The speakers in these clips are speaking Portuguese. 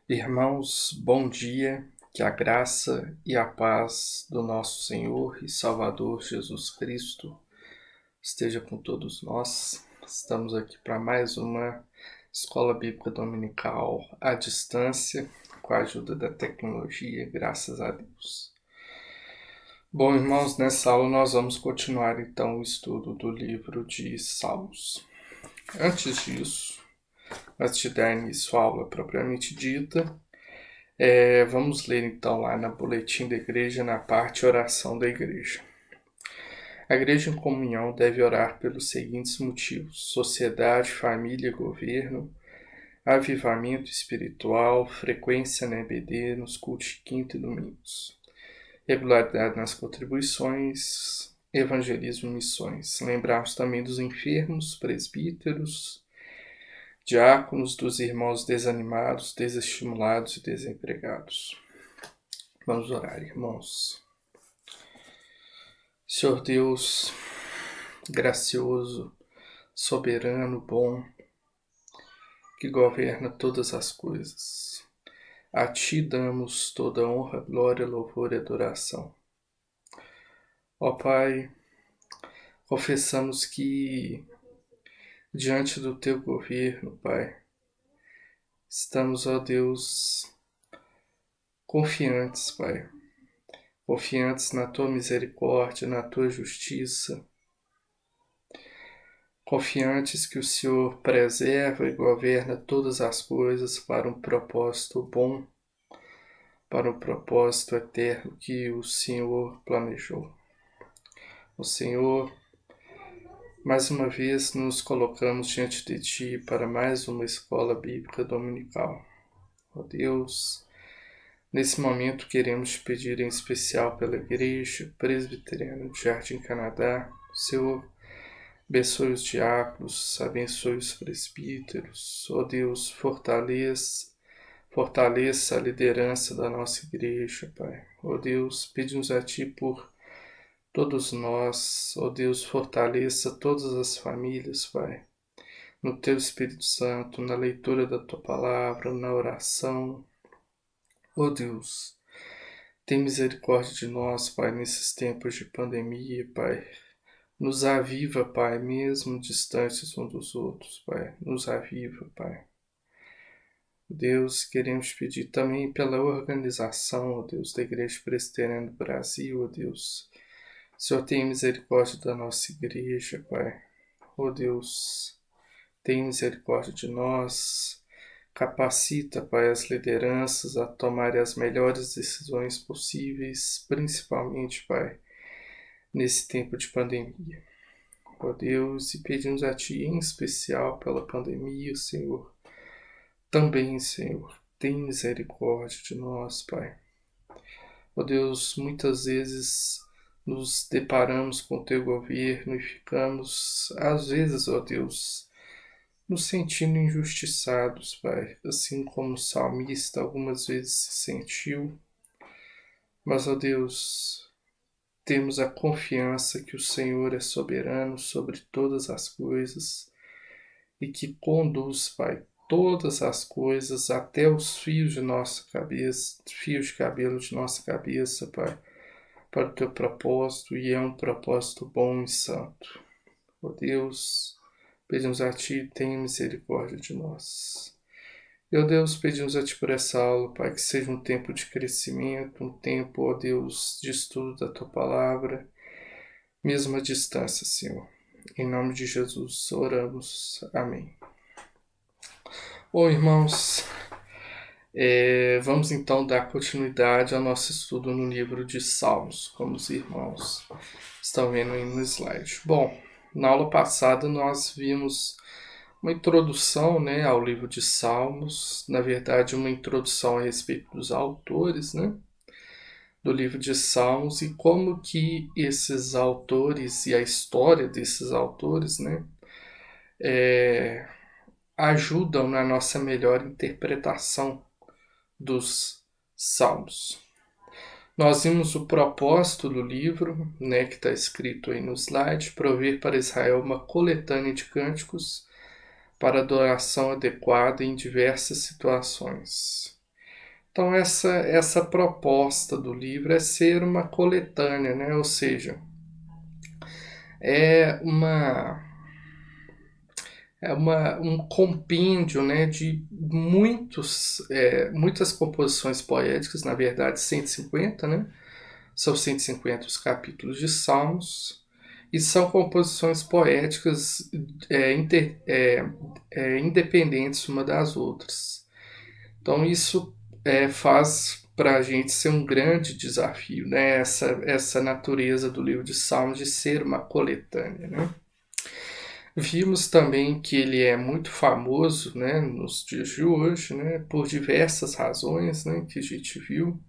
Irmãos, bom dia, que a graça e a paz do nosso Senhor e Salvador Jesus Cristo esteja com todos nós. Estamos aqui para mais uma Escola Bíblica Dominical à distância, com a ajuda da tecnologia, graças a Deus. Bom, irmãos, nessa aula nós vamos continuar então o estudo do livro de Salmos. Antes disso, antes de dar início à aula propriamente dita, vamos ler então lá na Boletim da Igreja, na parte Oração da Igreja. A Igreja em comunhão deve orar pelos seguintes motivos: sociedade, família, governo, avivamento espiritual, frequência na EBD, nos cultos de quinta e domingos, regularidade nas contribuições, evangelismo e missões. Lembrarmos também dos enfermos, presbíteros, diáconos, dos irmãos desanimados, desestimulados e desempregados. Vamos orar, irmãos. Senhor Deus, gracioso, soberano, bom, que governa todas as coisas. A Ti damos toda honra, glória, louvor e adoração. Ó Pai, confessamos que diante do Teu governo, Pai, estamos, ó Deus, confiantes, Pai, confiantes na Tua misericórdia, na Tua justiça, confiantes que o Senhor preserva e governa todas as coisas para um propósito bom, para um propósito eterno que o Senhor planejou. O Senhor, mais uma vez, nos colocamos diante de Ti para mais uma escola bíblica dominical. Ó Deus, nesse momento queremos te pedir em especial pela Igreja Presbiteriana de Jardim Canadá. Senhor, abençoe os diáconos, abençoe os presbíteros. Ó Deus, fortaleça a liderança da nossa igreja, Pai. Ó Deus, pedimos a Ti por todos nós. Ó Deus, fortaleça todas as famílias, Pai, no Teu Espírito Santo, na leitura da Tua palavra, na oração. Ó Deus, tem misericórdia de nós, Pai, nesses tempos de pandemia, Pai. Nos aviva, Pai, mesmo distantes uns dos outros, Pai. Nos aviva, Pai. Deus, queremos pedir também pela organização, ó Deus, da Igreja Presbiteriana do Brasil, ó Deus. Senhor, tenha misericórdia da nossa igreja, Pai. Ó Deus, tenha misericórdia de nós. Capacita, Pai, as lideranças a tomarem as melhores decisões possíveis, principalmente, Pai, nesse tempo de pandemia. Ó Deus, e pedimos a Ti em especial pela pandemia, Senhor. Também, Senhor, tem misericórdia de nós, Pai. Ó Deus, muitas vezes nos deparamos com o Teu governo e ficamos, às vezes, ó Deus, nos sentindo injustiçados, Pai, assim como o salmista algumas vezes se sentiu. Mas, ó Deus, temos a confiança que o Senhor é soberano sobre todas as coisas e que conduz, Pai, todas as coisas até os fios de nossa cabeça, fios de cabelo de nossa cabeça, Pai, para o Teu propósito, e é um propósito bom e santo. Ó Deus, pedimos a Ti, tenha misericórdia de nós. Ó Deus, pedimos a Ti por essa aula, Pai, que seja um tempo de crescimento, um tempo, ó Deus, de estudo da Tua palavra, mesmo à distância, Senhor. Em nome de Jesus oramos. Amém. Bom, irmãos, vamos então dar continuidade ao nosso estudo no livro de Salmos, como os irmãos estão vendo aí no slide. Bom, na aula passada nós vimos uma introdução, ao livro de Salmos, na verdade uma introdução a respeito dos autores, do livro de Salmos, e como que esses autores e a história desses autores, ajudam na nossa melhor interpretação dos Salmos. Nós vimos o propósito do livro, que está escrito aí no slide: prover para Israel uma coletânea de cânticos para adoração adequada em diversas situações. Então essa proposta do livro é ser uma coletânea, né? Ou seja, é uma um compêndio, né, de muitas composições poéticas, na verdade 150, né? São 150 os capítulos de Salmos, e são composições poéticas independentes uma das outras. Então isso faz para a gente ser um grande desafio, né? Essa natureza do livro de Salmos de ser uma coletânea, né? Vimos também que ele é muito famoso, né, nos dias de hoje, né, por diversas razões, né, que a gente viu,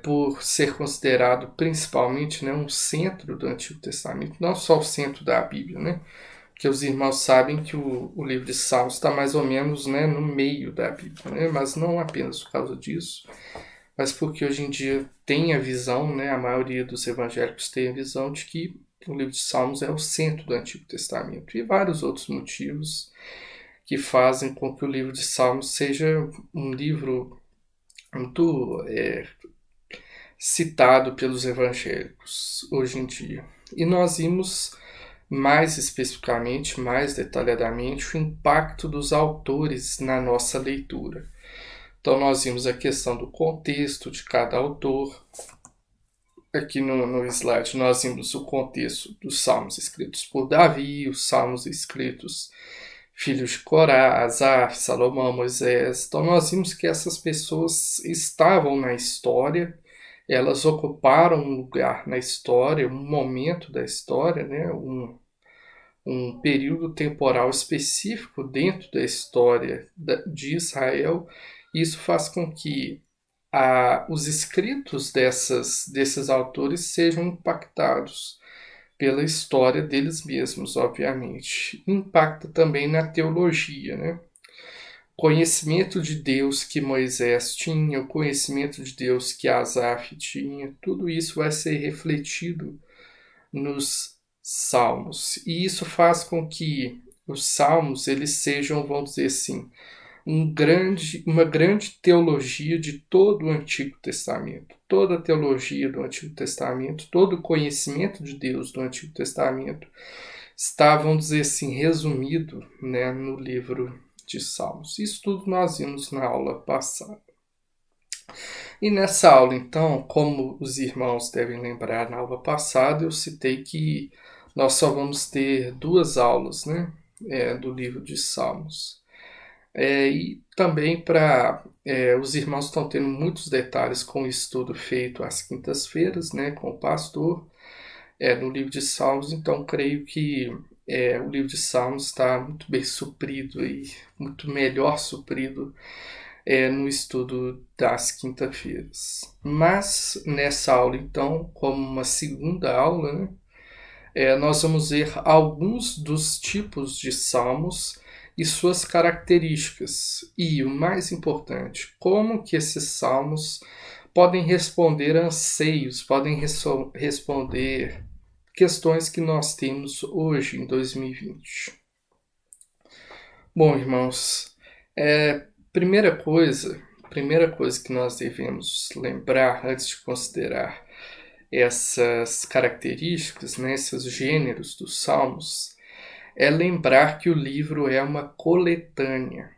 por ser considerado principalmente, né, um centro do Antigo Testamento, não só o centro da Bíblia, né, porque os irmãos sabem que o livro de Salmos está mais ou menos, né, no meio da Bíblia, né, mas não apenas por causa disso, mas porque hoje em dia tem a visão, né, a maioria dos evangélicos tem a visão de que o livro de Salmos é o centro do Antigo Testamento, e vários outros motivos que fazem com que o livro de Salmos seja um livro muito citado pelos evangélicos hoje em dia. E nós vimos mais especificamente, mais detalhadamente, o impacto dos autores na nossa leitura. Então nós vimos a questão do contexto de cada autor. Aqui no slide nós vimos o contexto dos salmos escritos por Davi, os salmos escritos filhos de Corá, Asaf, Salomão, Moisés. Então nós vimos que essas pessoas estavam na história, elas ocuparam um lugar na história, um momento da história, né? um período temporal específico dentro da história de Israel. Isso faz com que os escritos desses autores sejam impactados pela história deles mesmos, obviamente. Impacta também na teologia, né? Conhecimento de Deus que Moisés tinha, o conhecimento de Deus que Asaf tinha, tudo isso vai ser refletido nos salmos. E isso faz com que os salmos eles sejam, vamos dizer assim, uma grande teologia de todo o Antigo Testamento. Toda a teologia do Antigo Testamento, todo o conhecimento de Deus do Antigo Testamento está, vamos dizer assim, resumido, né, no livro de Salmos. Isso tudo nós vimos na aula passada. E nessa aula, então, como os irmãos devem lembrar, na aula passada eu citei que nós só vamos ter 2 aulas, né, do livro de Salmos. E também os irmãos estão tendo muitos detalhes com o estudo feito às quintas-feiras, né, com o pastor, no livro de Salmos, então creio que o livro de Salmos está muito bem suprido e muito melhor suprido no estudo das quintas-feiras. Mas nessa aula, então, como uma segunda aula, né, nós vamos ver alguns dos tipos de salmos e suas características. E o mais importante, como que esses salmos podem responder a anseios, podem responder questões que nós temos hoje, em 2020. Bom, irmãos, primeira coisa que nós devemos lembrar antes de considerar essas características, né, esses gêneros dos salmos, é lembrar que o livro é uma coletânea.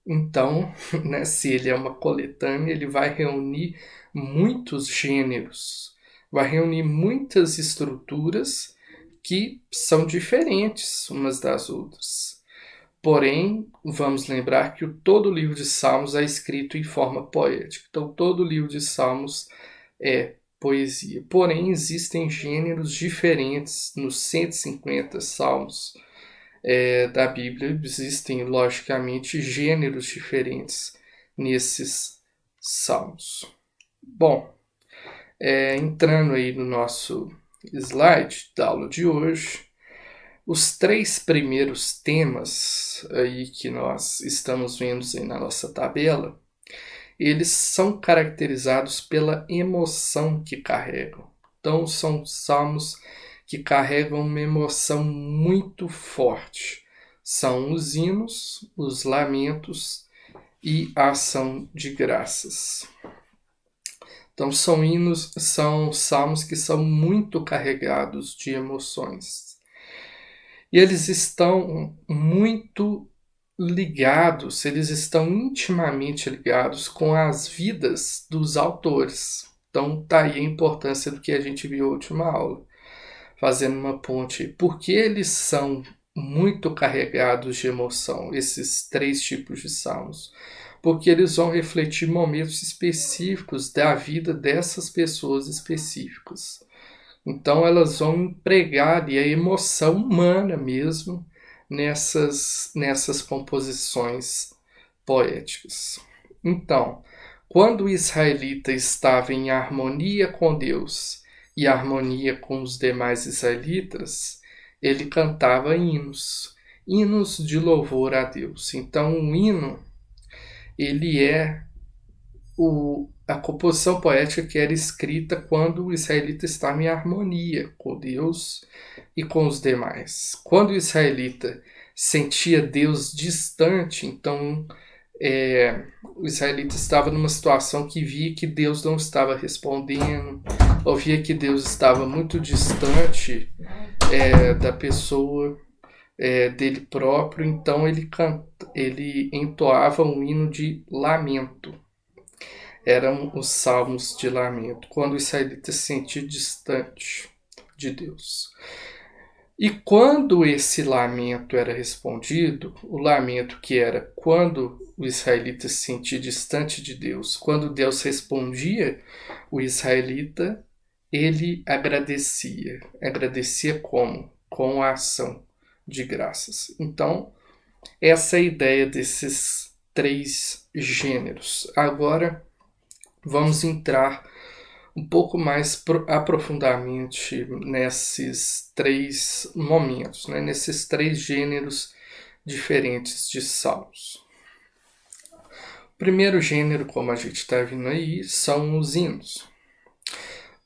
Então, né, se ele é uma coletânea, ele vai reunir muitos gêneros, vai reunir muitas estruturas que são diferentes umas das outras. Porém, vamos lembrar que todo o livro de Salmos é escrito em forma poética. Então, todo o livro de Salmos é poesia. Porém, existem gêneros diferentes nos 150 salmos da Bíblia. Existem, logicamente, gêneros diferentes nesses salmos. Bom, entrando aí no nosso slide da aula de hoje, os 3 primeiros temas aí que nós estamos vendo aí na nossa tabela, eles são caracterizados pela emoção que carregam. Então, são salmos que carregam uma emoção muito forte. São os hinos, os lamentos e a ação de graças. Então são salmos que são muito carregados de emoções. E eles estão muito ligados, eles estão intimamente ligados com as vidas dos autores. Então tá aí a importância do que a gente viu na última aula, fazendo uma ponte. Por que eles são muito carregados de emoção, esses três tipos de salmos? Porque eles vão refletir momentos específicos da vida dessas pessoas específicas. Então elas vão empregar ali a emoção humana mesmo nessas composições poéticas. Então, quando o israelita estava em harmonia com Deus e harmonia com os demais israelitas, ele cantava hinos, hinos de louvor a Deus. Então, o hino, ele é a composição poética que era escrita quando o israelita estava em harmonia com Deus e com os demais. Quando o israelita sentia Deus distante, então o israelita estava numa situação que via que Deus não estava respondendo, ou via que Deus estava muito distante da pessoa, dele próprio, então ele entoava um hino de lamento. Eram os salmos de lamento, quando o israelita se sentia distante de Deus. E quando esse lamento era respondido, o lamento que era quando o israelita se sentia distante de Deus, quando Deus respondia, o israelita, ele agradecia. Agradecia como? Com a ação de graças. Então, essa é a ideia desses três gêneros. Agora, vamos entrar um pouco mais aprofundadamente nesses três momentos, né? Nesses três gêneros diferentes de salmos. O primeiro gênero, como a gente está vendo aí, são os hinos.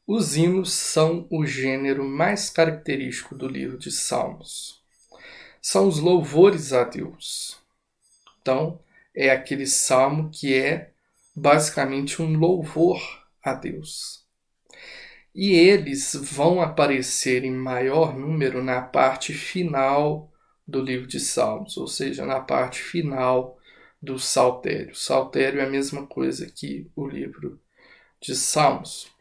Os hinos são o gênero mais característico do livro de Salmos. São os louvores a Deus. Então, é aquele salmo que é basicamente um louvor a Deus. E eles vão aparecer em maior número na parte final do livro de Salmos, ou seja, na parte final do Saltério. Saltério é a mesma coisa que o livro de Salmos.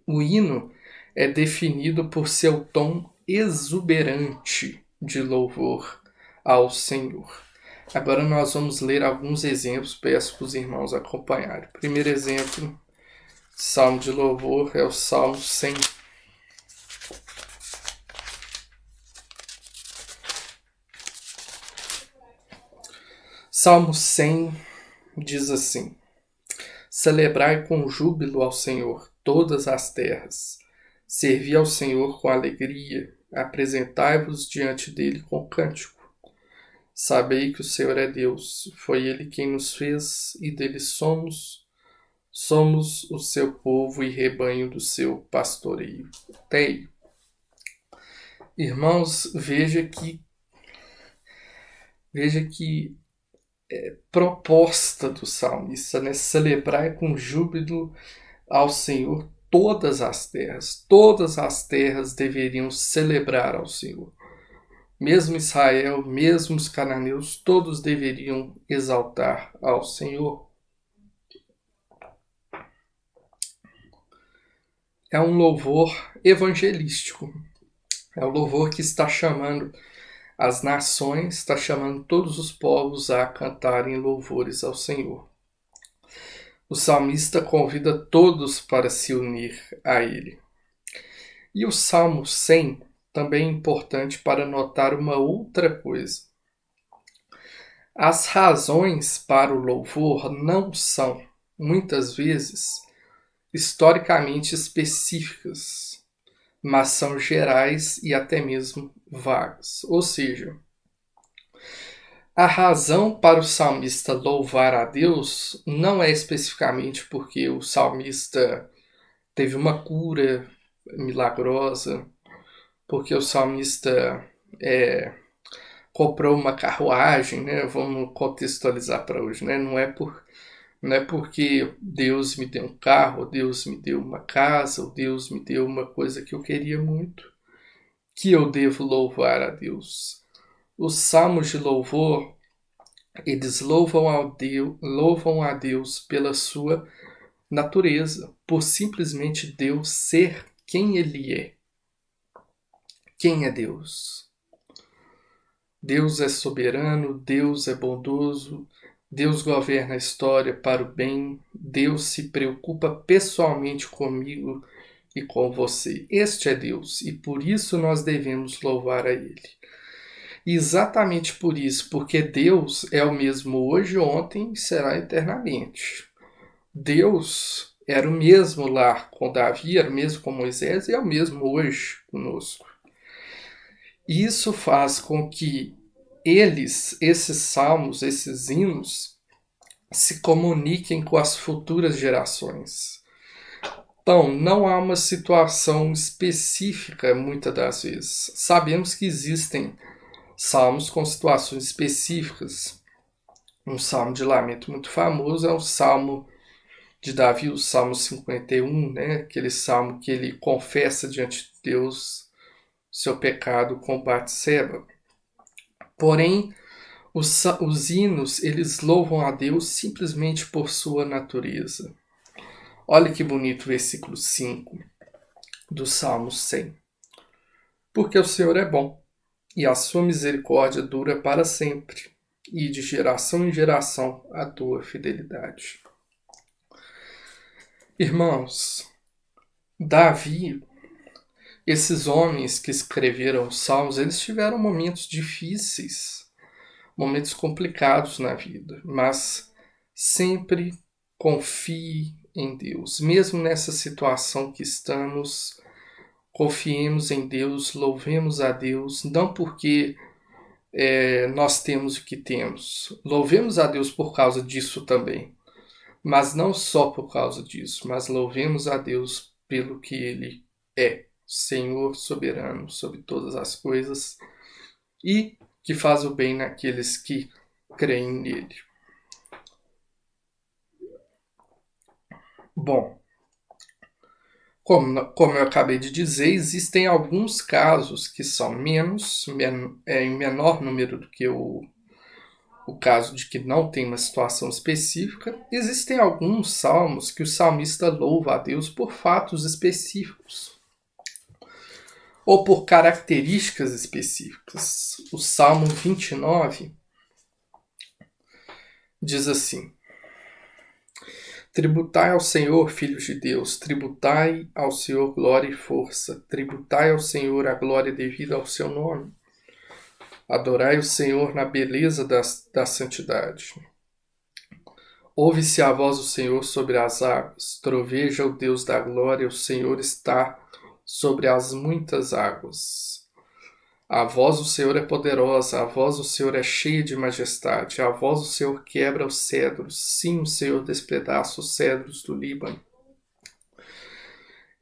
O hino é definido por seu tom exuberante de louvor ao Senhor. Agora nós vamos ler alguns exemplos, peço para os irmãos acompanharem. Primeiro exemplo, salmo de louvor, é o Salmo 100. Salmo 100 diz assim: celebrai com júbilo ao Senhor todas as terras. Servi ao Senhor com alegria. Apresentai-vos diante dele com cântico. Sabei que o Senhor é Deus. Foi ele quem nos fez e dele somos. Somos o seu povo e rebanho do seu pastoreio. Teio. Irmãos, veja que proposta do salmista, né? Celebrar com júbilo ao Senhor todas as terras. Todas as terras deveriam celebrar ao Senhor. Mesmo Israel, mesmo os cananeus, todos deveriam exaltar ao Senhor. É um louvor evangelístico. É o louvor que está chamando as nações, está chamando todos os povos a cantarem louvores ao Senhor. O salmista convida todos para se unir a ele. E o Salmo 100 também é importante para notar uma outra coisa. As razões para o louvor não são, muitas vezes, historicamente específicas, mas são gerais e até mesmo vagas. Ou seja, a razão para o salmista louvar a Deus não é especificamente porque o salmista teve uma cura milagrosa, porque o salmista comprou uma carruagem, né? Vamos contextualizar para hoje, né? Não é porque Deus me deu um carro, Deus me deu uma casa, ou Deus me deu uma coisa que eu queria muito, que eu devo louvar a Deus. Os salmos de louvor, eles louvam a Deus pela sua natureza, por simplesmente Deus ser quem Ele é. Quem é Deus? Deus é soberano, Deus é bondoso, Deus governa a história para o bem, Deus se preocupa pessoalmente comigo e com você. Este é Deus e por isso nós devemos louvar a Ele. E exatamente por isso, porque Deus é o mesmo hoje, ontem e será eternamente. Deus era o mesmo lá com Davi, era o mesmo com Moisés e é o mesmo hoje conosco. Isso faz com que esses salmos, esses hinos, se comuniquem com as futuras gerações. Então, não há uma situação específica muitas das vezes. Sabemos que existem salmos com situações específicas. Um salmo de lamento muito famoso é o salmo de Davi, o salmo 51, né? Aquele salmo que ele confessa diante de Deus seu pecado com Batseba. Porém, os hinos, eles louvam a Deus simplesmente por sua natureza. Olha que bonito o versículo 5 do Salmo 100. Porque o Senhor é bom, e a sua misericórdia dura para sempre, e de geração em geração a tua fidelidade. Irmãos, Davi, esses homens que escreveram os Salmos, eles tiveram momentos difíceis, momentos complicados na vida, mas sempre confie em Deus. Mesmo nessa situação que estamos, confiemos em Deus, louvemos a Deus, não porque nós temos o que temos. Louvemos a Deus por causa disso também. Mas não só por causa disso, mas louvemos a Deus pelo que Ele é. Senhor soberano sobre todas as coisas e que faz o bem naqueles que creem nele. Bom, como eu acabei de dizer, existem alguns casos que são em menor número do que o caso de que não tem uma situação específica. Existem alguns salmos que o salmista louva a Deus por fatos específicos ou por características específicas. O Salmo 29 diz assim: tributai ao Senhor, filhos de Deus, tributai ao Senhor glória e força, tributai ao Senhor a glória devida ao seu nome. Adorai o Senhor na beleza da santidade. Ouve-se a voz do Senhor sobre as águas, troveja o Deus da glória, o Senhor está sobre as muitas águas. A voz do Senhor é poderosa, a voz do Senhor é cheia de majestade, a voz do Senhor quebra os cedros, sim, o Senhor despedaça os cedros do Líbano.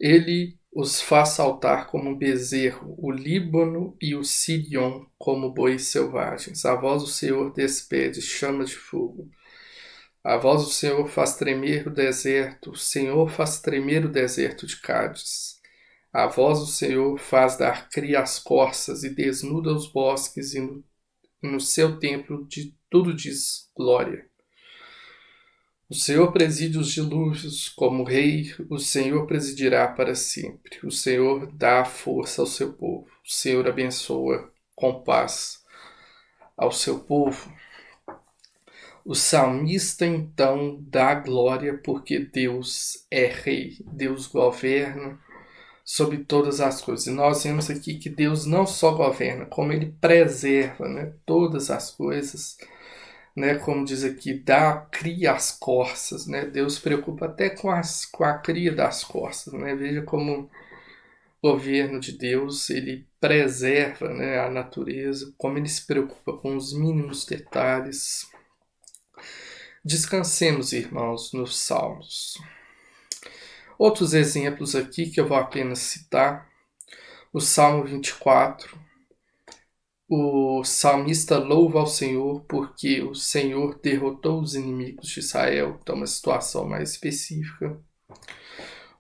Ele os faz saltar como um bezerro, o Líbano e o Sirion como bois selvagens. A voz do Senhor despede chamas de fogo. A voz do Senhor faz tremer o deserto, o Senhor faz tremer o deserto de Cádiz. A voz do Senhor faz dar cria às corças e desnuda os bosques, e no seu templo de tudo diz glória. O Senhor preside os dilúvios como rei, o Senhor presidirá para sempre. O Senhor dá força ao seu povo, o Senhor abençoa com paz ao seu povo. O salmista então dá glória porque Deus é rei, Deus governa sobre todas as coisas. E nós vemos aqui que Deus não só governa, como Ele preserva, né, todas as coisas, né, como diz aqui, cria as corças, né, Deus se preocupa até com a cria das corças, né, veja como o governo de Deus, Ele preserva, né, a natureza, como Ele se preocupa com os mínimos detalhes. Descansemos, irmãos, nos Salmos. Outros exemplos aqui que eu vou apenas citar: o Salmo 24, O salmista louva ao Senhor porque o Senhor derrotou os inimigos de Israel. Então, uma situação mais específica.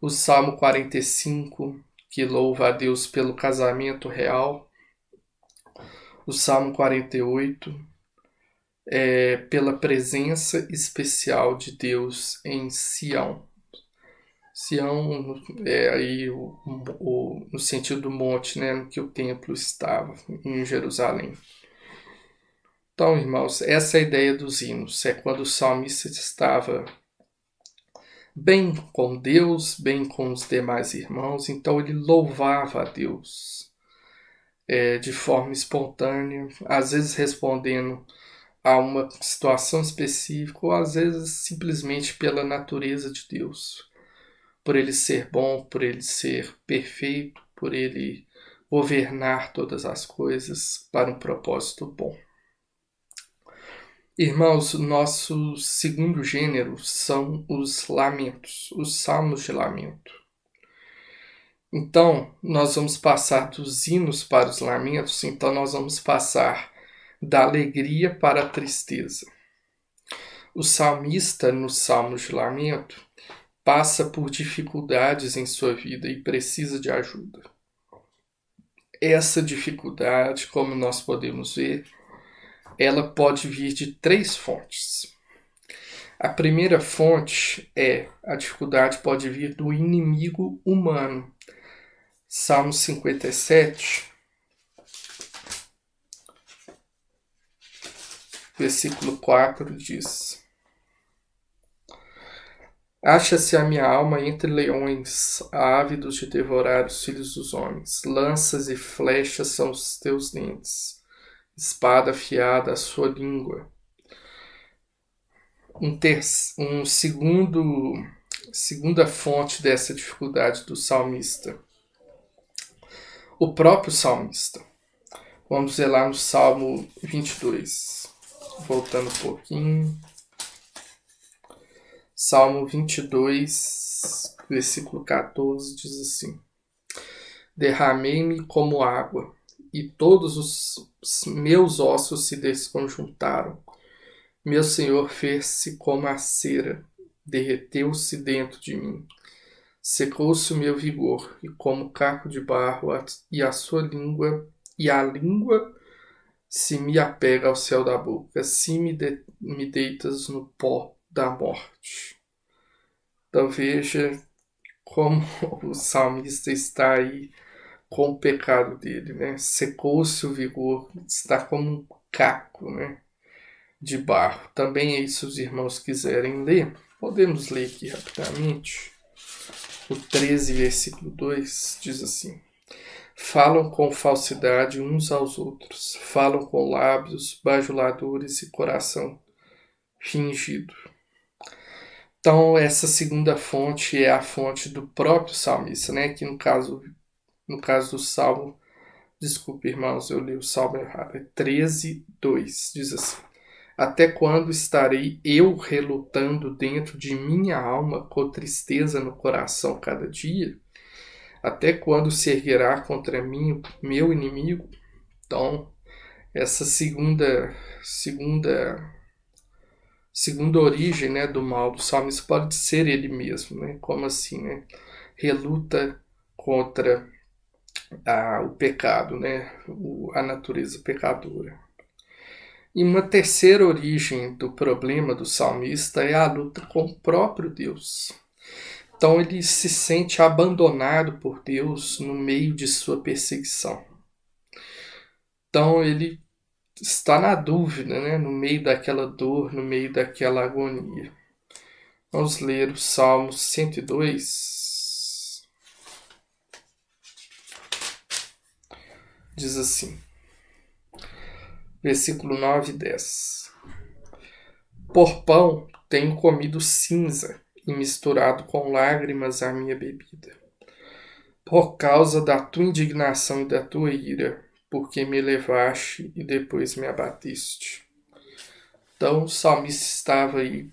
O Salmo 45, que louva a Deus pelo casamento real. O Salmo 48, pela presença especial de Deus em Sião. Sião é aí no sentido do monte, né, no que o templo estava, em Jerusalém. Então, irmãos, essa é a ideia dos hinos. É quando o salmista estava bem com Deus, bem com os demais irmãos, então ele louvava a Deus de forma espontânea, às vezes respondendo a uma situação específica, ou às vezes simplesmente pela natureza de Deus. Por ele ser bom, por ele ser perfeito, por ele governar todas as coisas para um propósito bom. Irmãos, nosso segundo gênero são os lamentos, os salmos de lamento. Então, nós vamos passar dos hinos para os lamentos, então nós vamos passar da alegria para a tristeza. O salmista, nos salmos de lamento, passa por dificuldades em sua vida e precisa de ajuda. Essa dificuldade, como nós podemos ver, ela pode vir de 3 fontes. A primeira fonte a dificuldade pode vir do inimigo humano. Salmo 57, versículo 4 diz: Acha-se a minha alma entre leões, ávidos de devorar os filhos dos homens. Lanças e flechas são os teus dentes, espada afiada a sua língua. Segunda fonte dessa dificuldade do salmista. O próprio salmista. Vamos ver lá no Salmo 22. Voltando um pouquinho. Salmo 22, versículo 14, diz assim: Derramei-me como água, e todos os meus ossos se desconjuntaram. Meu Senhor fez-se como a cera, derreteu-se dentro de mim. Secou-se o meu vigor, e como caco de barro, e a língua se me apega ao céu da boca, assim me deitas no pó da morte. Então veja como o salmista está aí com o pecado dele, né? Secou-se o vigor, está como um caco, né, de barro. Também aí, se os irmãos quiserem ler, podemos ler aqui rapidamente. O 13, versículo 2, diz assim: Falam com falsidade uns aos outros, falam com lábios bajuladores e coração fingido. Então, essa segunda fonte é a fonte do próprio salmista, né? Que no caso do Salmo, desculpe, irmãos, eu li o Salmo errado, é 13, 2, diz assim: Até quando estarei eu relutando dentro de minha alma, com tristeza no coração cada dia? Até quando se erguerá contra mim meu inimigo? Então, essa segunda origem, né, do mal do salmista pode ser ele mesmo, né? Como assim, né? Reluta contra o pecado, né? A natureza pecadora. E uma terceira origem do problema do salmista é a luta com o próprio Deus. Então ele se sente abandonado por Deus no meio de sua perseguição. Então ele está na dúvida, né? No meio daquela dor, no meio daquela agonia. Vamos ler o Salmo 102. Diz assim, versículo 9 e 10. Por pão tenho comido cinza e misturado com lágrimas a minha bebida. Por causa da tua indignação e da tua ira, porque me levaste e depois me abatiste. Então o salmista estava aí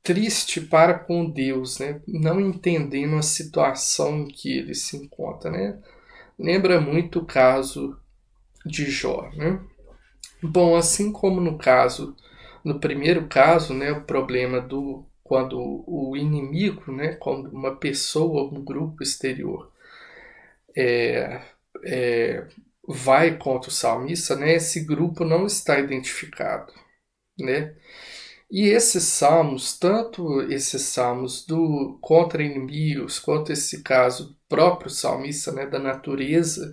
triste para com Deus, né? Não entendendo a situação em que ele se encontra, né? Lembra muito o caso de Jó, né? Bom, assim como no primeiro caso, né, o problema do quando o inimigo, né, quando uma pessoa, um grupo exterior é, é, vai contra o salmista, né, esse grupo não está identificado, né? E esses salmos, tanto esses salmos do contra inimigos, quanto esse caso do próprio salmista, né, da natureza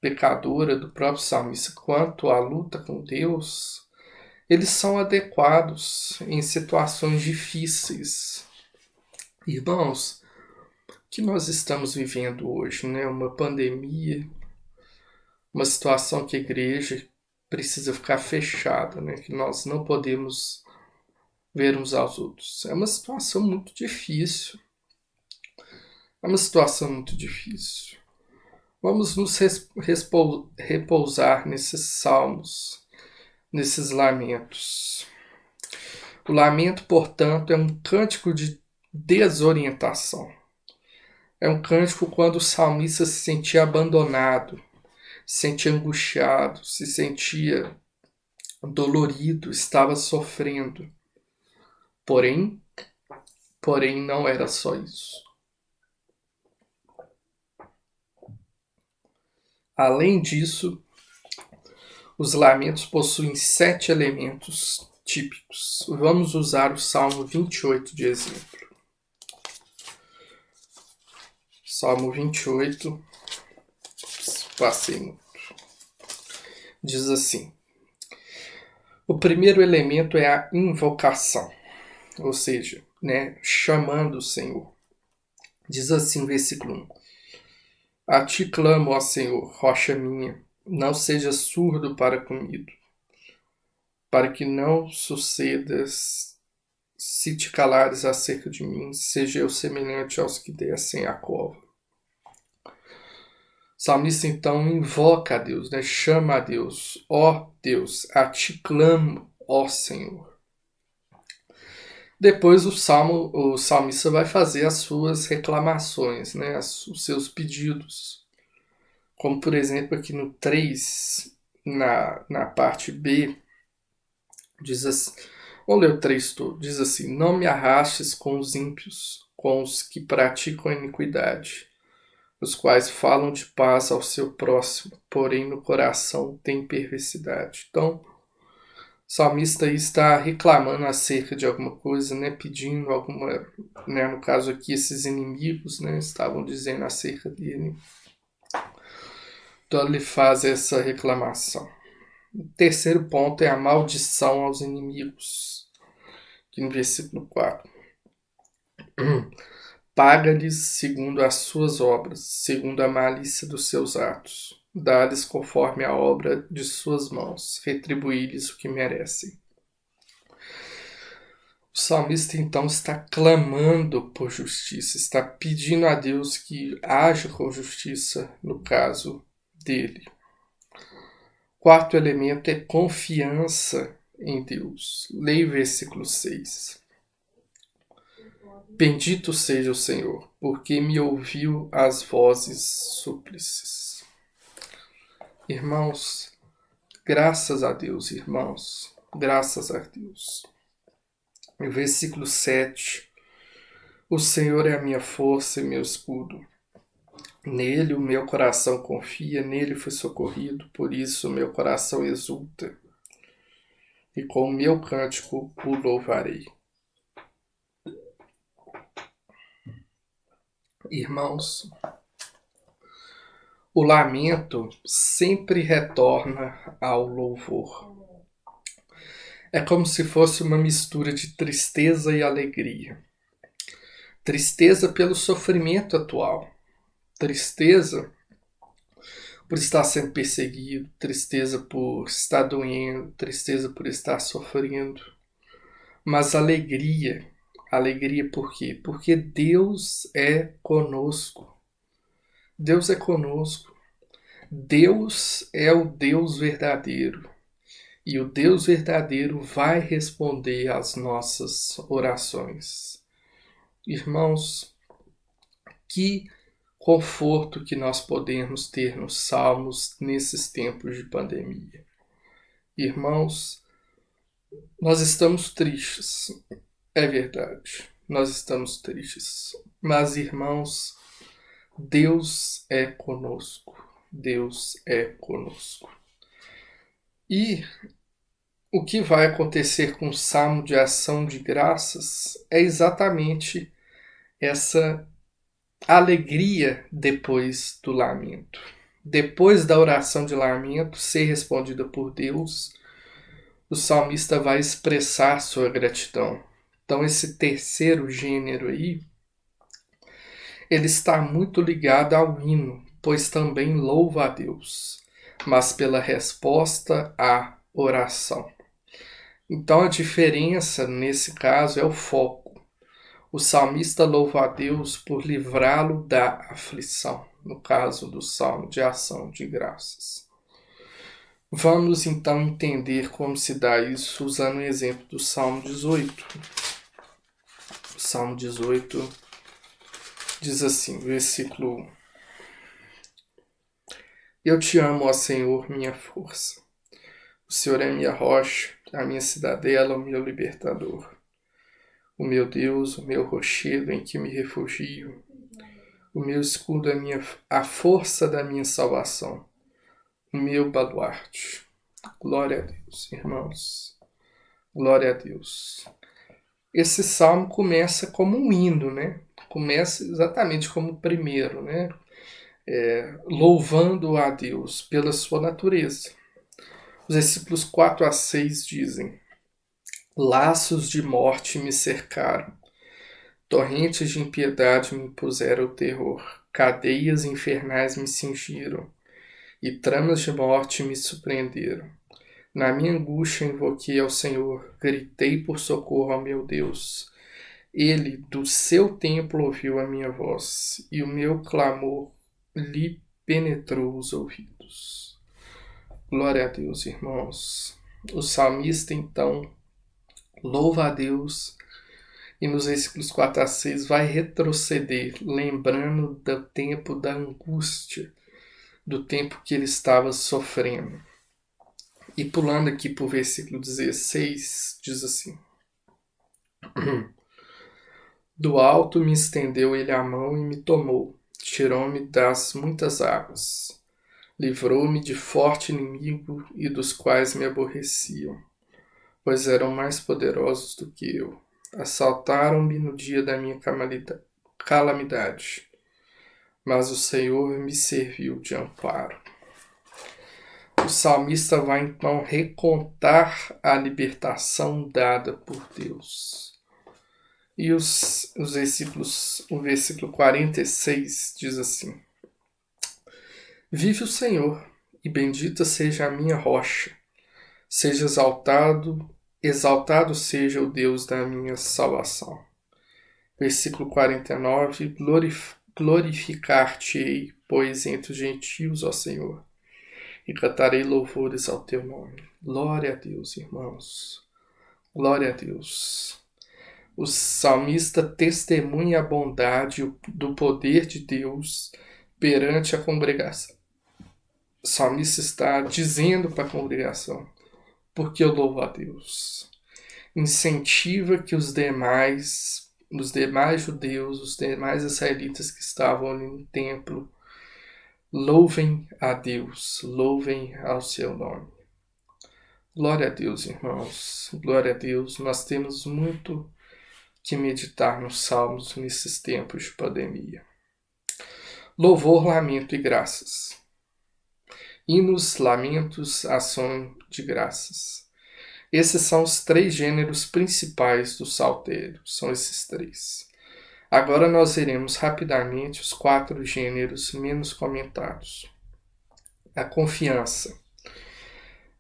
pecadora do próprio salmista, quanto à luta com Deus, eles são adequados em situações difíceis. Irmãos, o que nós estamos vivendo hoje, né? Uma pandemia, uma situação que a igreja precisa ficar fechada, né? Que nós não podemos ver uns aos outros. É uma situação muito difícil. É uma situação muito difícil. Vamos nos repousar nesses salmos, nesses lamentos. O lamento, portanto, é um cântico de desorientação. É um cântico quando o salmista se sentia abandonado, se sentia angustiado, se sentia dolorido, estava sofrendo. Porém, não era só isso. Além disso, os lamentos possuem 7 elementos típicos. Vamos usar o Salmo 28 de exemplo. Salmo 28, passei muito. Diz assim: o primeiro elemento é a invocação, ou seja, né, chamando o Senhor. Diz assim, versículo 1: a ti clamo, ó Senhor, rocha minha, não sejas surdo para comigo, para que não sucedas se te calares acerca de mim, seja eu semelhante aos que descem a cova. O salmista então invoca a Deus, né? Chama a Deus, ó Deus, a ti clamo, ó Senhor. Depois o salmista vai fazer as suas reclamações, né? Os seus pedidos. Como por exemplo aqui no 3, na parte B, diz assim, vamos ler o 3 todo, diz assim: não me arrastes com os ímpios, com os que praticam a iniquidade, os quais falam de paz ao seu próximo, porém no coração tem perversidade. Então, o salmista aí está reclamando acerca de alguma coisa, né, pedindo alguma, né, no caso aqui esses inimigos, né, estavam dizendo acerca dele. Então ele faz essa reclamação. O terceiro ponto é a maldição aos inimigos, aqui no versículo 4. Paga-lhes segundo as suas obras, segundo a malícia dos seus atos. Dá-lhes conforme a obra de suas mãos, retribuí-lhes o que merecem. O salmista então está clamando por justiça, está pedindo a Deus que haja com justiça no caso dele. Quarto elemento é confiança em Deus. Leia o versículo 6. Bendito seja o Senhor, porque me ouviu as vozes súplices. Irmãos, graças a Deus, irmãos, graças a Deus. No versículo 7, o Senhor é a minha força e meu escudo. Nele o meu coração confia, nele fui socorrido, por isso o meu coração exulta. E com o meu cântico o louvarei. Irmãos, o lamento sempre retorna ao louvor. É como se fosse uma mistura de tristeza e alegria. Tristeza pelo sofrimento atual. Tristeza por estar sendo perseguido. Tristeza por estar doendo. Tristeza por estar sofrendo. Mas alegria. Alegria por quê? Porque Deus é conosco. Deus é conosco. Deus é o Deus verdadeiro. E o Deus verdadeiro vai responder às nossas orações. Irmãos, que conforto que nós podemos ter nos salmos nesses tempos de pandemia. Irmãos, nós estamos tristes, é verdade, nós estamos tristes, mas irmãos, Deus é conosco, Deus é conosco. E o que vai acontecer com o Salmo de Ação de Graças é exatamente essa alegria depois do lamento. Depois da oração de lamento ser respondida por Deus, o salmista vai expressar sua gratidão. Então esse terceiro gênero aí, ele está muito ligado ao hino, pois também louva a Deus, mas pela resposta à oração. Então a diferença nesse caso é o foco. O salmista louva a Deus por livrá-lo da aflição, no caso do Salmo de Ação de Graças. Vamos então entender como se dá isso usando o exemplo do Salmo 18. O Salmo 18 diz assim, versículo 1. Eu te amo, ó Senhor, minha força. O Senhor é minha rocha, a minha cidadela, o meu libertador. O meu Deus, o meu rochedo em que me refugio, o meu escudo, a força da minha salvação, o meu baluarte. Glória a Deus, irmãos. Glória a Deus. Esse salmo começa como um hino, né? Começa exatamente como o primeiro, né? Louvando a Deus pela sua natureza. Os versículos 4 a 6 dizem: Laços de morte me cercaram, torrentes de impiedade me impuseram o terror, cadeias infernais me cingiram, e tramas de morte me surpreenderam. Na minha angústia invoquei ao Senhor, gritei por socorro ao meu Deus. Ele, do seu templo, ouviu a minha voz, e o meu clamor lhe penetrou os ouvidos. Glória a Deus, irmãos. O salmista, então, louva a Deus e nos versículos 4 a 6 vai retroceder, lembrando do tempo da angústia, do tempo que ele estava sofrendo. E pulando aqui para o versículo 16, diz assim: Do alto me estendeu ele a mão e me tomou, tirou-me das muitas águas, livrou-me de forte inimigo e dos quais me aborreciam, pois eram mais poderosos do que eu. Assaltaram-me no dia da minha calamidade, mas o Senhor me serviu de amparo. O salmista vai então recontar a libertação dada por Deus. E o versículo 46 diz assim: Vive o Senhor, e bendita seja a minha rocha, seja exaltado seja o Deus da minha salvação. Versículo 49, glorificar-te-ei, pois entre os gentios, ó Senhor, e cantarei louvores ao teu nome. Glória a Deus, irmãos. Glória a Deus. O salmista testemunha a bondade do poder de Deus perante a congregação. O salmista está dizendo para a congregação: porque eu louvo a Deus. Incentiva que os demais judeus, os demais israelitas que estavam ali no templo, louvem a Deus, louvem ao seu nome. Glória a Deus, irmãos. Glória a Deus. Nós temos muito que meditar nos salmos nesses tempos de pandemia. Louvor, lamento e graças. Hinos, lamentos, ação de graças. Esses são os três gêneros principais do saltério. São esses três. Agora nós veremos rapidamente os 4 gêneros menos comentados. A confiança.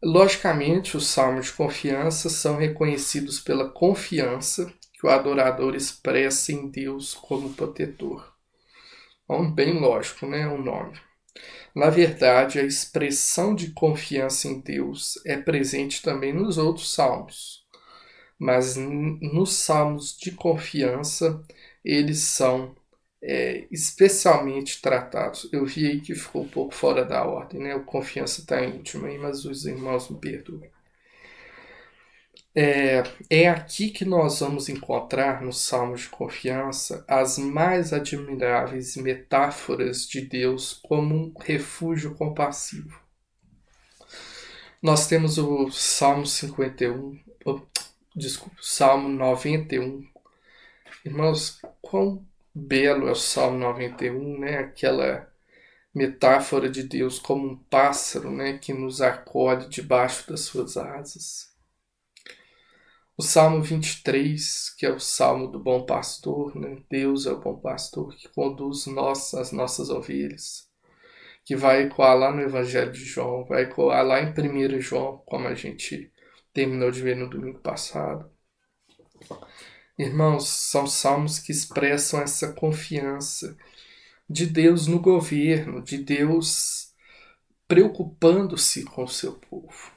Logicamente, os salmos de confiança são reconhecidos pela confiança que o adorador expressa em Deus como protetor. Então, bem lógico, né? O nome. Na verdade, a expressão de confiança em Deus é presente também nos outros salmos. Mas nos salmos de confiança, eles são especialmente tratados. Eu vi aí que ficou um pouco fora da ordem, né? O confiança está em último aí, mas os irmãos me perdoem. É aqui que nós vamos encontrar no Salmo de Confiança as mais admiráveis metáforas de Deus como um refúgio compassivo. Nós temos o Salmo 51, Salmo 91. Irmãos, quão belo é o Salmo 91, né? Aquela metáfora de Deus como um pássaro, né? Que nos acolhe debaixo das suas asas. O Salmo 23, que é o Salmo do bom pastor, né? Deus é o bom pastor que conduz as nossas ovelhas, que vai ecoar lá no Evangelho de João, vai ecoar lá em 1 João, como a gente terminou de ver no domingo passado. Irmãos, são salmos que expressam essa confiança de Deus no governo, de Deus preocupando-se com o seu povo.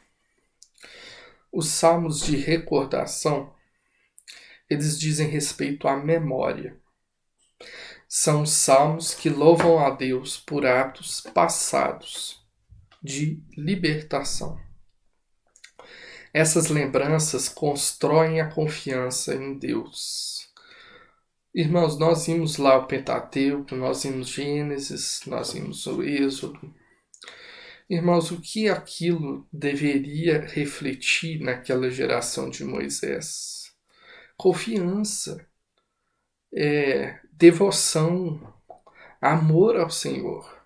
Os salmos de recordação, eles dizem respeito à memória. São salmos que louvam a Deus por atos passados de libertação. Essas lembranças constroem a confiança em Deus. Irmãos, nós vimos lá o Pentateuco, nós vimos Gênesis, nós vimos o Êxodo. Irmãos, o que aquilo deveria refletir naquela geração de Moisés? Confiança, devoção, amor ao Senhor.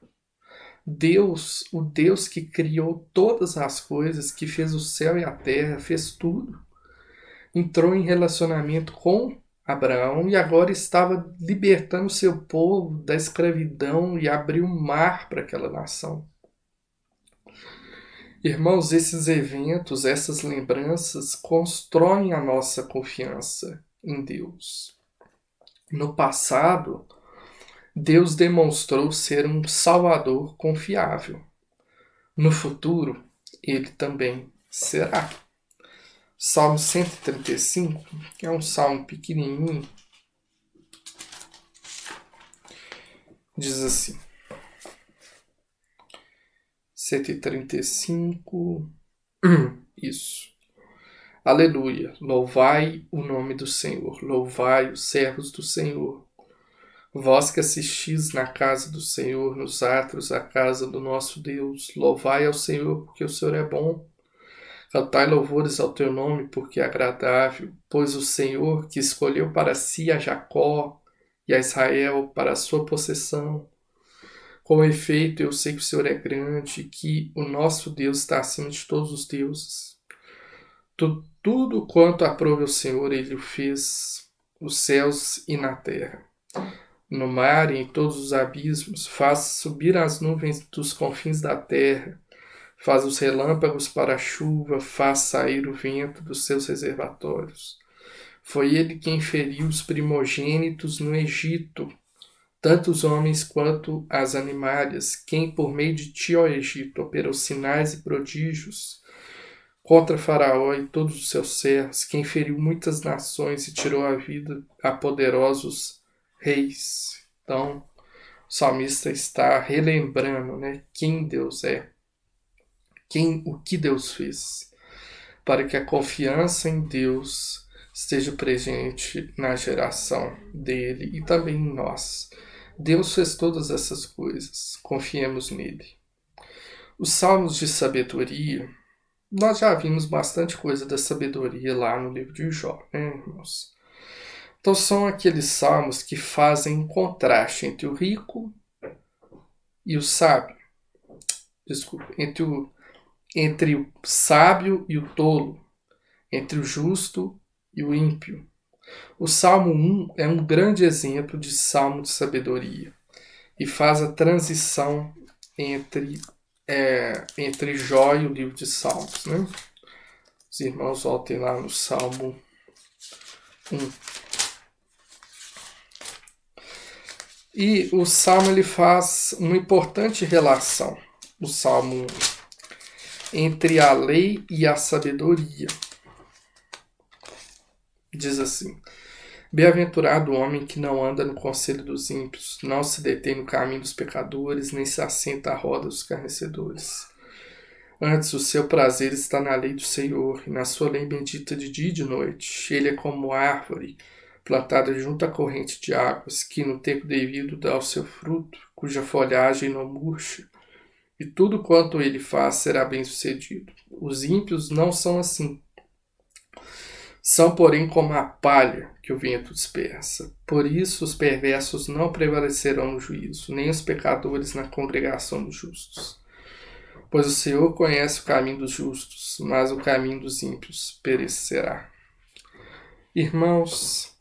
Deus, o Deus que criou todas as coisas, que fez o céu e a terra, fez tudo, entrou em relacionamento com Abraão e agora estava libertando seu povo da escravidão e abriu um mar para aquela nação. Irmãos, esses eventos, essas lembranças constroem a nossa confiança em Deus. No passado, Deus demonstrou ser um Salvador confiável. No futuro, ele também será. Salmo 135, que é um salmo pequenininho, diz assim: 135, isso. Aleluia, louvai o nome do Senhor, louvai os servos do Senhor. Vós que assistis na casa do Senhor, nos átrios da casa do nosso Deus, louvai ao Senhor, porque o Senhor é bom. Cantai louvores ao teu nome, porque é agradável, pois o Senhor, que escolheu para si a Jacó e a Israel para a sua possessão. Com efeito, eu sei que o Senhor é grande, que o nosso Deus está acima de todos os deuses. Tudo quanto aprove o Senhor, ele o fez, os céus e na terra. No mar e em todos os abismos, faz subir as nuvens dos confins da terra, faz os relâmpagos para a chuva, faz sair o vento dos seus reservatórios. Foi ele quem feriu os primogênitos no Egito, tanto os homens quanto as animalhas, quem por meio de ti, ó Egito, operou sinais e prodígios contra Faraó e todos os seus servos, quem feriu muitas nações e tirou a vida a poderosos reis. Então, o salmista está relembrando, né, quem Deus é, o que Deus fez, para que a confiança em Deus esteja presente na geração dele e também em nós. Deus fez todas essas coisas, confiemos nele. Os salmos de sabedoria, nós já vimos bastante coisa da sabedoria lá no livro de Jó, né, irmãos? Então são aqueles salmos que fazem um contraste entre o rico e o sábio. Desculpa, entre o sábio e o tolo, entre o justo e o ímpio. O Salmo 1 é um grande exemplo de salmo de sabedoria e faz a transição entre Jó e o livro de Salmos, né? Os irmãos voltem lá no Salmo 1. E o Salmo ele faz uma importante relação, o Salmo 1, entre a lei e a sabedoria. Diz assim: Bem-aventurado o homem que não anda no conselho dos ímpios, não se detém no caminho dos pecadores, nem se assenta à roda dos escarnecedores. Antes, o seu prazer está na lei do Senhor, e na sua lei bendita de dia e de noite. Ele é como árvore plantada junto à corrente de águas, que no tempo devido dá o seu fruto, cuja folhagem não murcha, e tudo quanto ele faz será bem-sucedido. Os ímpios não são assim. São, porém, como a palha que o vento dispersa. Por isso os perversos não prevalecerão no juízo, nem os pecadores na congregação dos justos. Pois o Senhor conhece o caminho dos justos, mas o caminho dos ímpios perecerá. Irmãos,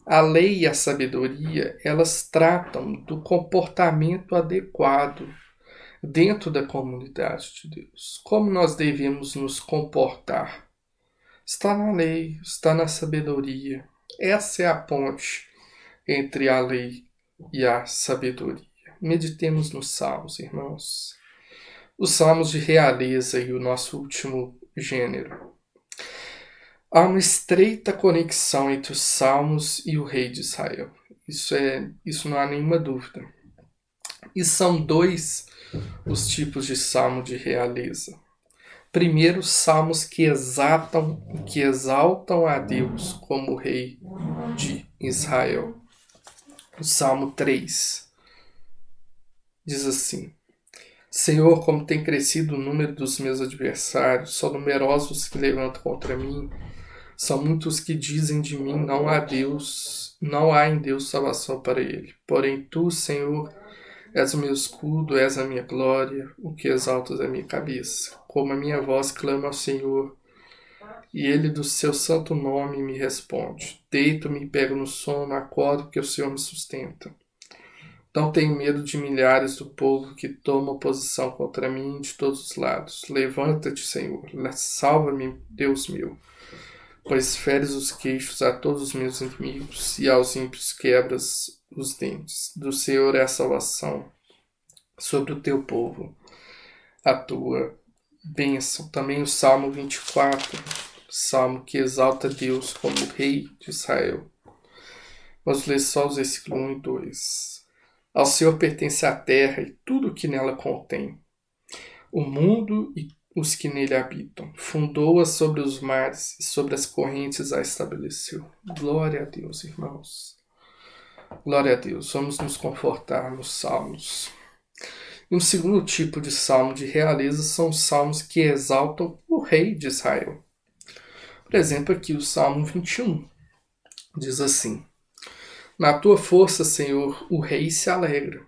a lei e a sabedoria, elas tratam do comportamento adequado dentro da comunidade de Deus. Como nós devemos nos comportar? Está na lei, está na sabedoria. Essa é a ponte entre a lei e a sabedoria. Meditemos nos salmos, irmãos. Os salmos de realeza e o nosso último gênero. Há uma estreita conexão entre os salmos e o rei de Israel. Isso não há nenhuma dúvida. E são dois os tipos de salmo de realeza. Primeiro, salmos que exaltam a Deus como rei de Israel. O Salmo 3 diz assim: Senhor, como tem crescido o número dos meus adversários, são numerosos os que levantam contra mim, são muitos que dizem de mim, não há Deus, não há em Deus salvação para ele. Porém tu, Senhor, és o meu escudo, és a minha glória, o que exaltas a minha cabeça. Como a minha voz clama ao Senhor, e ele do seu santo nome me responde. Deito-me e pego no sono, acordo porque o Senhor me sustenta. Não tenho medo de milhares do povo que toma oposição contra mim de todos os lados. Levanta-te, Senhor, salva-me, Deus meu, pois feres os queixos a todos os meus inimigos e aos ímpios quebras os dentes. Do Senhor é a salvação sobre o teu povo, a tua bênção. Também o Salmo 24, salmo que exalta Deus como Rei de Israel. Vamos ler só os versículos 1 e 2. Ao Senhor pertence a terra e tudo o que nela contém, o mundo e os que nele habitam. Fundou-a sobre os mares e sobre as correntes a estabeleceu. Glória a Deus, irmãos. Glória a Deus. Vamos nos confortar nos salmos. E um segundo tipo de salmo de realeza são os salmos que exaltam o rei de Israel. Por exemplo, aqui o Salmo 21 diz assim: Na tua força, Senhor, o rei se alegra,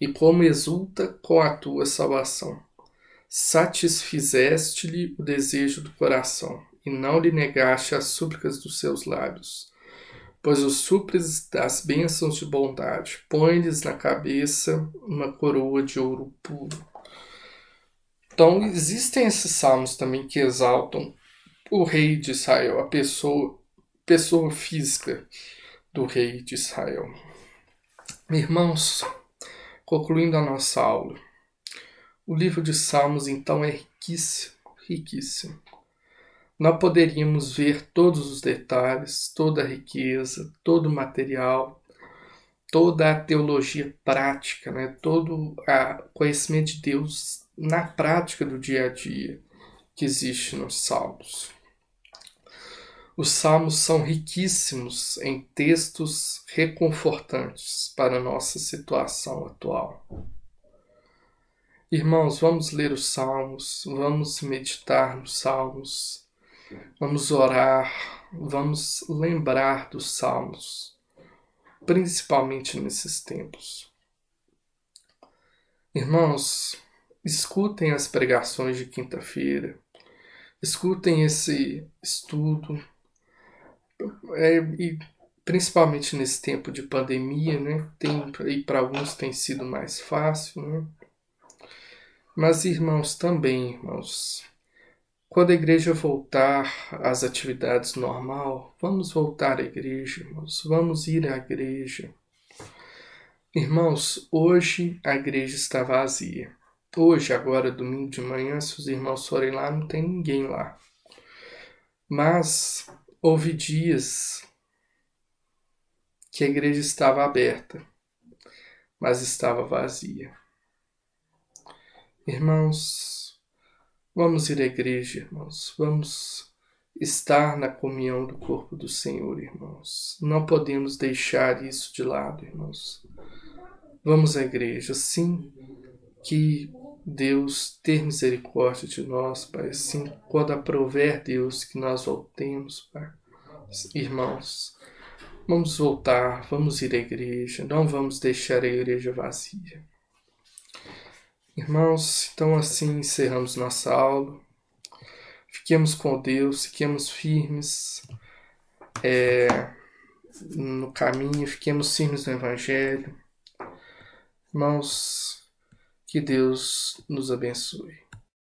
e como exulta com a tua salvação. Satisfizeste-lhe o desejo do coração, e não lhe negaste as súplicas dos seus lábios. Pois os supres das bênçãos de bondade, põe-lhes na cabeça uma coroa de ouro puro. Então, existem esses salmos também que exaltam o rei de Israel, a pessoa física do rei de Israel. Irmãos, concluindo a nossa aula, o livro de Salmos então é riquíssimo, riquíssimo. Não poderíamos ver todos os detalhes, toda a riqueza, todo o material, toda a teologia prática, né? Todo o conhecimento de Deus na prática do dia a dia que existe nos Salmos. Os Salmos são riquíssimos em textos reconfortantes para a nossa situação atual. Irmãos, vamos ler os Salmos, vamos meditar nos Salmos, vamos orar, vamos lembrar dos Salmos, principalmente nesses tempos. Irmãos, escutem as pregações de quinta-feira, escutem esse estudo, e principalmente nesse tempo de pandemia, né? E para alguns tem sido mais fácil, né? Mas, irmãos, também, irmãos, quando a igreja voltar às atividades normal, vamos voltar à igreja, irmãos, vamos ir à igreja. Irmãos, hoje a igreja está vazia. Hoje, agora, domingo de manhã, se os irmãos forem lá, não tem ninguém lá. Mas houve dias que a igreja estava aberta, mas estava vazia. Irmãos, vamos ir à igreja, irmãos. Vamos estar na comunhão do corpo do Senhor, irmãos. Não podemos deixar isso de lado, irmãos. Vamos à igreja, sim, que Deus ter misericórdia de nós, Pai. Sim, quando aprover Deus que nós voltemos, Pai. Irmãos, vamos voltar, vamos ir à igreja, não vamos deixar a igreja vazia. Irmãos, então assim encerramos nossa aula. Fiquemos com Deus, fiquemos firmes no caminho, fiquemos firmes no Evangelho. Irmãos, que Deus nos abençoe.